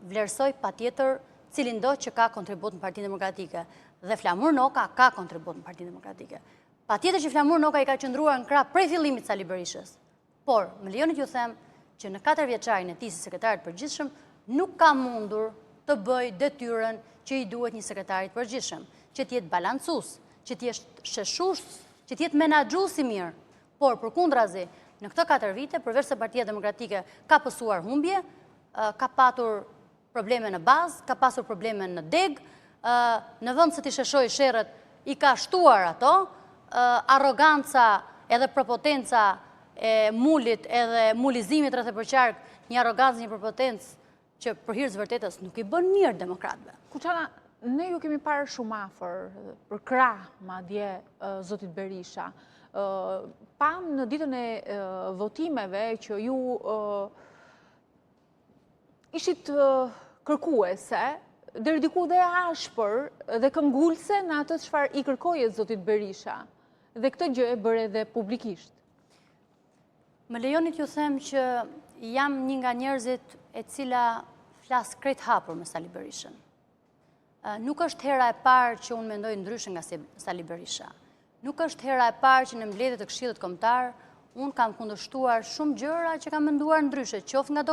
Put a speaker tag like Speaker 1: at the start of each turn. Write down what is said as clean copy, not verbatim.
Speaker 1: vlerësoj patjetër cilin do që ka kontribut në Partinë Demokratike. Dhe Flamur Noka ka kontribut në Partinë Demokratike. Patjetër që Flamur Noka i ka qëndruar në krah prej fillimit Sali Berishës. Por, më lejoni t'ju them që në 4 vjeçarin e tij si sekretarit përgjithshëm nuk ka mundur të bëj detyrën që i duhet një sekretarit përgjithshëm, që t'jetë balancues, që t'jetë sheshues, që t'jetë menaxhues i mirë. Por, përkundrazi, në këto 4 vite, përveç se Partia Demokratike ka pësuar humbje, ka patur probleme në bazë, ka pasur probleme në deg, në vend se t'i sheshoj sherrët, i ka shtuar ato, arroganca edhe prepotenca e mulit edhe mulizimit rreth e përqark, një arrogancë, një prepotencë që për hir të vërtetës nuk i bën mirë demokratëve.
Speaker 2: Kuçana, ne ju kemi parë shumë afër, për krah madje zotit Berisha. Pam në ditën e votimeve që ju ishit kërkuese, deri diku dhe ashpër dhe këmbgulse në atë çfarë i kërkojë zotit Berisha. Dhe këtë gjë e bëre edhe publikisht.
Speaker 1: Më lejoni t'ju them që jam një nga njerëzit e cila flas krejt hapur me Sali Berishën. Nuk është hera e parë që unë mendoj ndryshe nga Sali Berisha. Nuk është hera e parë që në mbledhjet e Këshillit Kombëtar unë kam kundërshtuar shumë gjëra që kam menduar ndryshe, qoftë nga